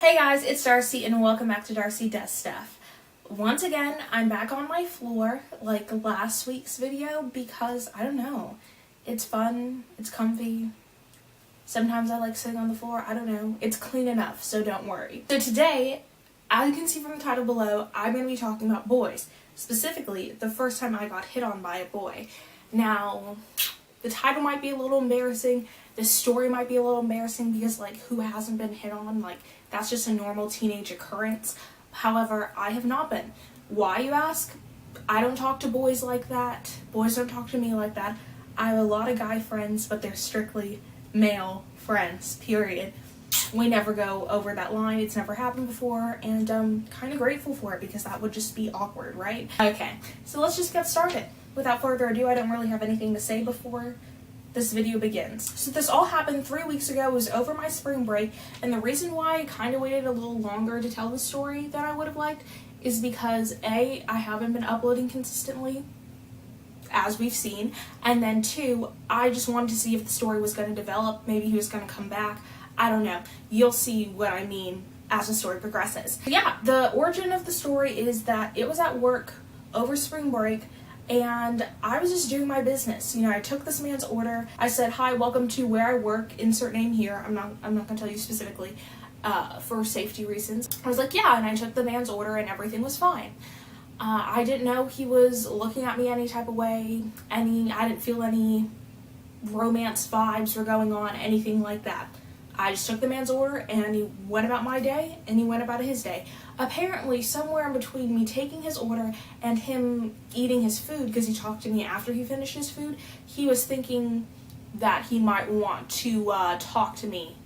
Hey guys, it's Darcy and welcome back to Darcy Does Stuff. Once again, I'm back on my floor like last week's video because, I don't know, it's fun, it's comfy. Sometimes I like sitting on the floor, I don't know. It's clean enough, so don't worry. So today, as you can see from the title below, I'm going to be talking about boys. Specifically, the first time I got hit on by a boy. Now, the title might be a little embarrassing, the story might be a little embarrassing because, like, who hasn't been hit on? Like, that's just a normal teenage occurrence. However, I have not been. Why, you ask? I don't talk to boys like that. Boys don't talk to me like that. I have a lot of guy friends, but they're strictly male friends, period. We never go over that line. It's never happened before, and I'm kind of grateful for it because that would just be awkward, right? Okay, so let's just get started. Without further ado, I don't really have anything to say before this video begins. So this all happened 3 weeks ago. It was over my spring break, and the reason why I kind of waited a little longer to tell the story than I would have liked is because A, I haven't been uploading consistently, as we've seen, and then 2, I just wanted to see if the story was going to develop. Maybe he was going to come back. I don't know. You'll see what I mean as the story progresses. But yeah, the origin of the story is that it was at work over spring break, and I was just doing my business. You know, I took this man's order. I said, "Hi, welcome to where I work. Insert name here." I'm not gonna tell you specifically, for safety reasons. I was like, yeah, and I took the man's order, and everything was fine. I didn't know he was looking at me any type of way. I didn't feel any romance vibes were going on, anything like that. I just took the man's order, and he went about my day, and he went about his day. Apparently, somewhere in between me taking his order and him eating his food, because he talked to me after he finished his food, he was thinking that he might want to talk to me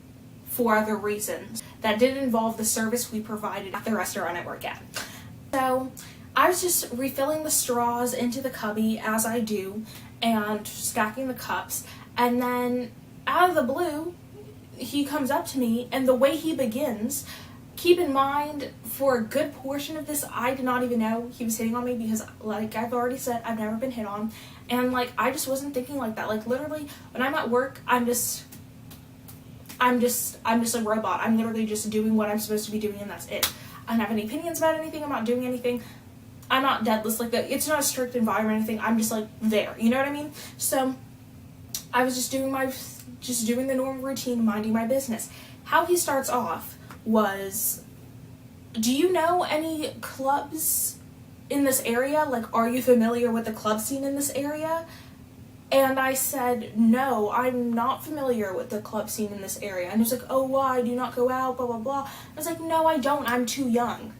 for other reasons that didn't involve the service we provided at the restaurant I work at. So I was just refilling the straws into the cubby, as I do, and stacking the cups, and then out of the blue, he comes up to me, and the way he begins, keep in mind, for a good portion of this, I did not even know he was hitting on me because, like I've already said, I've never been hit on, and, like, I just wasn't thinking like that. Like, literally, when I'm at work, I'm just a robot. I'm literally just doing what I'm supposed to be doing, and that's it. I don't have any opinions about anything. I'm not doing anything. I'm not deadless like that. It's not a strict environment or anything. I'm just, like, there. You know what I mean? So I was just doing the normal routine, minding my business. How he starts off was, "Do you know any clubs in this area? Like, are you familiar with the club scene in this area?" And I said, "No, I'm not familiar with the club scene in this area." And he was like, "Oh, why? Do you not go out? Blah, blah, blah." I was like, "No, I don't. I'm too young.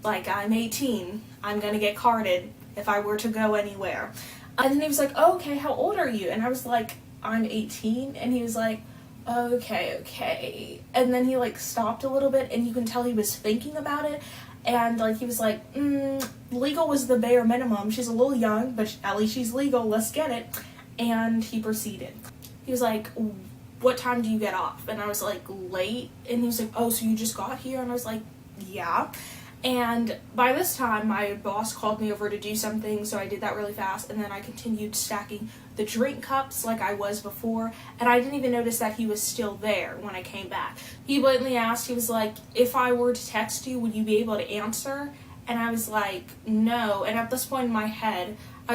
Like, I'm 18. I'm gonna get carded if I were to go anywhere." And then he was like, "Oh, okay, how old are you?" And I was like, "I'm 18. And he was like, okay. And then he, like, stopped a little bit, and you can tell he was thinking about it. And, like, he was like, legal was the bare minimum. She's a little young, but at least she's legal. Let's get it." And he proceeded. He was like, "What time do you get off?" And I was like, "Late." And he was like, "Oh, so you just got here?" And I was like, "Yeah." And by this time, my boss called me over to do something, so I did that really fast, and then I continued stacking the drink cups like I was before, and I didn't even notice that he was still there when I came back. He blatantly asked, he was like, "If I were to text you, would you be able to answer?" And I was like, "No." And at this point in my head, I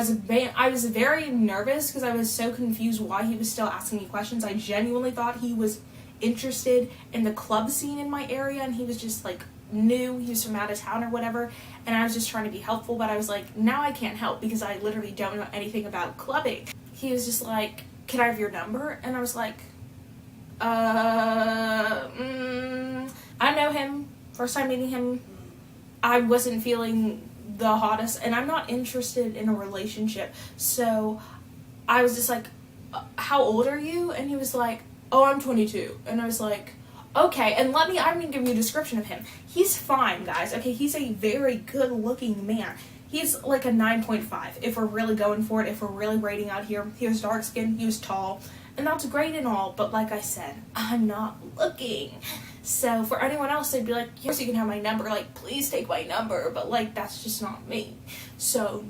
was very nervous because I was so confused why he was still asking me questions. I genuinely thought he was interested in the club scene in my area, and he was just, like, new, he was from out of town or whatever, and I was just trying to be helpful, but I was like, now I can't help because I literally don't know anything about clubbing. He was just like, "Can I have your number?" And I was like, I know him, first time meeting him, I wasn't feeling the hottest, and I'm not interested in a relationship, so I was just like, "How old are you?" And he was like, "Oh, I'm 22. And I was like, "Okay." And I'm gonna give you a description of him. He's fine, guys. Okay, he's a very good looking man. He's like a 9.5 if we're really going for it, if we're really rating out here. He was dark skinned, he was tall, and that's great and all, but like I said, I'm not looking. So for anyone else, they'd be like, "Yes, you can have my number, like, please take my number," but, like, that's just not me. So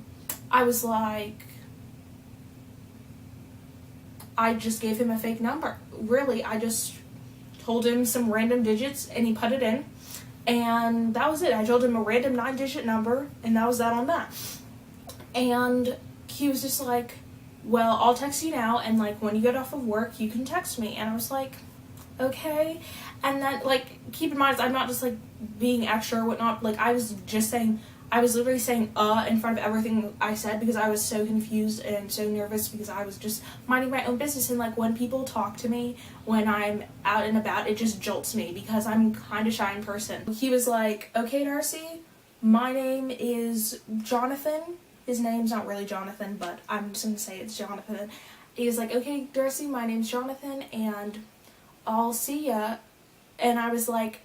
I was like, I just gave him a fake number. Really, I just told him some random digits, and he put it in. And that was it. I told him a random 9-digit number, and that was that on that. And he was just like, well, I'll text you now, and like when you get off of work, you can text me. And I was like, okay. And then, like, keep in mind, I'm not just like being extra or whatnot. Like, I was literally saying in front of everything I said, because I was so confused and so nervous, because I was just minding my own business. And like when people talk to me when I'm out and about, it just jolts me, because I'm kind of shy in person. He was like, okay, Darcy, my name is Jonathan. His name's not really Jonathan, but I'm just gonna say it's Jonathan. He was like, okay, Darcy, my name's Jonathan, and I'll see ya. And I was like,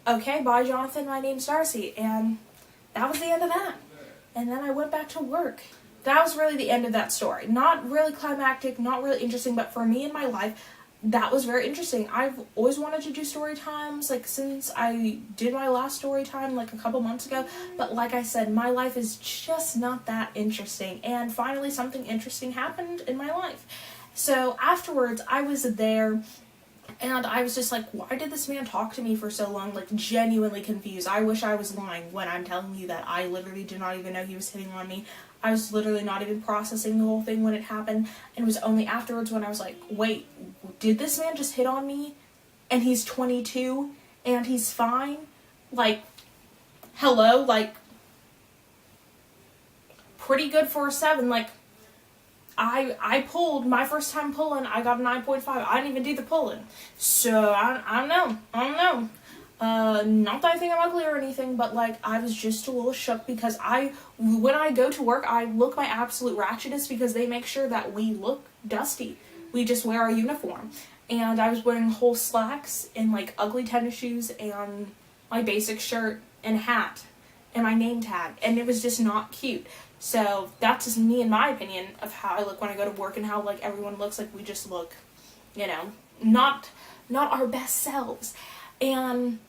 okay, bye, Jonathan, my name's Darcy. And that was the end of that. And then I went back to work. That was really the end of that story. Not really climactic, not really interesting, but for me in my life, that was very interesting. I've always wanted to do story times, like, since I did my last story time, like, a couple months ago. But like I said, my life is just not that interesting. And finally, something interesting happened in my life. So afterwards, I was there, and I was just like, why did this man talk to me for so long? Like, genuinely confused. I wish I was lying when I'm telling you that I literally did not even know he was hitting on me. I was literally not even processing the whole thing when it happened. And it was only afterwards when I was like, wait, did this man just hit on me? And he's 22 and he's fine? Like, hello? Like, pretty good for a 7. Like, I pulled, my first time pulling, I got a 9.5. I didn't even do the pulling. So, I don't know. Not that I think I'm ugly or anything, but like, I was just a little shook, because when I go to work, I look my absolute ratchetest, because they make sure that we look dusty. We just wear our uniform. And I was wearing whole slacks and like ugly tennis shoes and my basic shirt and hat and my name tag, and it was just not cute. So that's just me, in my opinion, of how I look when I go to work, and how like everyone looks. Like, we just look, you know, not our best selves. And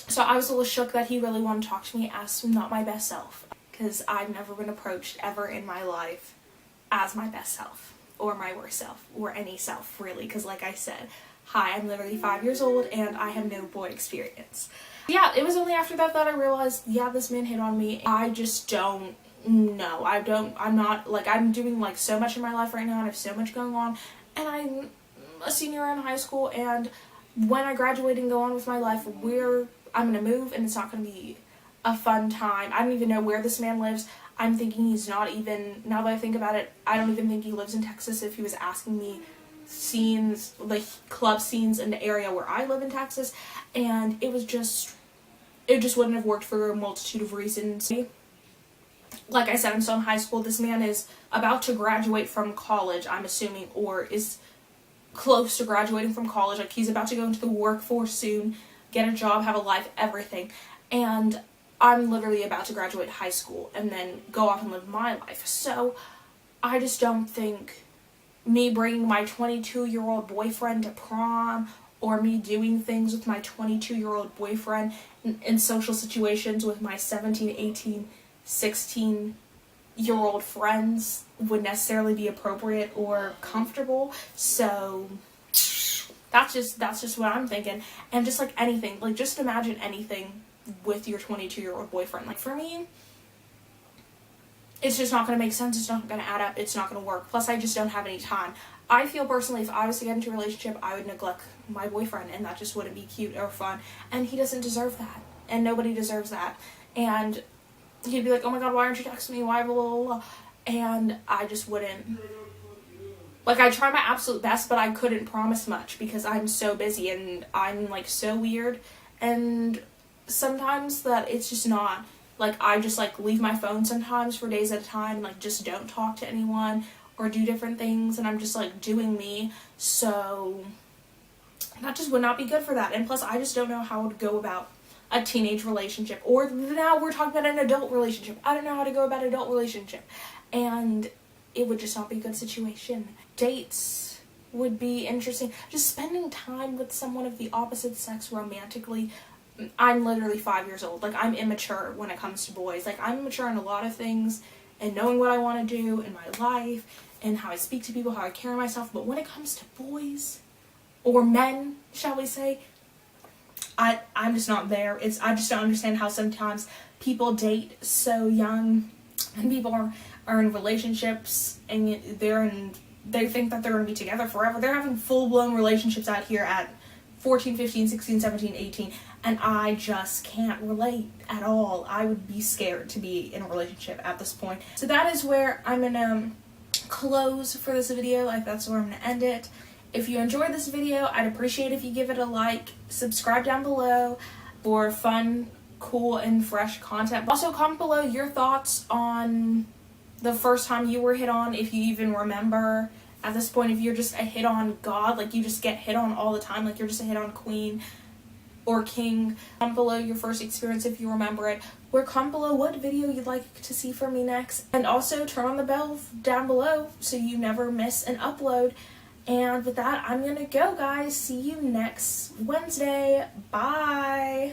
so I was a little shook that he really wanted to talk to me as not my best self, because I've never been approached ever in my life as my best self or my worst self or any self, really, because like I said, hi, I'm literally 5 years old and I have no boy experience. Yeah, it was only after that that I realized, yeah, this man hit on me. I just don't know. I'm not, like, I'm doing like so much in my life right now, and I have so much going on, and I'm a senior in high school, and when I graduate and go on with my life, I'm gonna move, and it's not gonna be a fun time. I don't even know where this man lives. I'm thinking he's not even, now that I think about it, I don't even think he lives in Texas. If he was asking me scenes, like club scenes in the area where I live in Texas, and it just wouldn't have worked for a multitude of reasons. Like I said, I'm still in high school. This man is about to graduate from college, I'm assuming, or is close to graduating from college. Like, he's about to go into the workforce soon, get a job, have a life, everything. And I'm literally about to graduate high school and then go off and live my life. So I just don't think me bringing my 22-year-old boyfriend to prom, or me doing things with my 22-year-old boyfriend in social situations with my 17, 18, 16-year-old friends would necessarily be appropriate or comfortable. So that's just what I'm thinking. And just like anything, like, just imagine anything with your 22-year-old boyfriend. Like, for me, it's just not going to make sense. It's not going to add up. It's not going to work. Plus, I just don't have any time. I feel personally, if I was to get into a relationship, I would neglect my boyfriend, and that just wouldn't be cute or fun. And he doesn't deserve that. And nobody deserves that. And he'd be like, oh my god, why aren't you texting me? Why, blah, blah, blah. And I just wouldn't. Like, I try my absolute best, but I couldn't promise much, because I'm so busy, and I'm, like, so weird. And sometimes that it's just not. Like, I just, like, leave my phone sometimes for days at a time, and, like, just don't talk to anyone or do different things, and I'm just, like, doing me. So that just would not be good for that. And plus, I just don't know how to go about a teenage relationship, or now we're talking about an adult relationship. I don't know how to go about an adult relationship, and it would just not be a good situation. Dates would be interesting. Just spending time with someone of the opposite sex romantically. I'm literally 5 years old. Like, I'm immature when it comes to boys. Like, I'm immature in a lot of things, and knowing what I want to do in my life, and how I speak to people, how I carry myself. But when it comes to boys, or men, shall we say, I'm just not there. I just don't understand how sometimes people date so young, and people are in relationships, and they think that they're going to be together forever. They're having full-blown relationships out here at 14, 15, 16, 17, 18, and I just can't relate at all. I would be scared to be in a relationship at this point. So that is where I'm going to close for this video. Like, that's where I'm going to end it. If you enjoyed this video, I'd appreciate if you give it a like, subscribe down below for fun, cool, and fresh content. Also, comment below your thoughts on the first time you were hit on, if you even remember at this point, if you're just a hit on god, like you just get hit on all the time, like you're just a hit on queen or king. Comment below your first experience if you remember it, or comment below what video you'd like to see from me next. And also turn on the bell down below so you never miss an upload. And with that, I'm gonna go, guys. See you next Wednesday. Bye.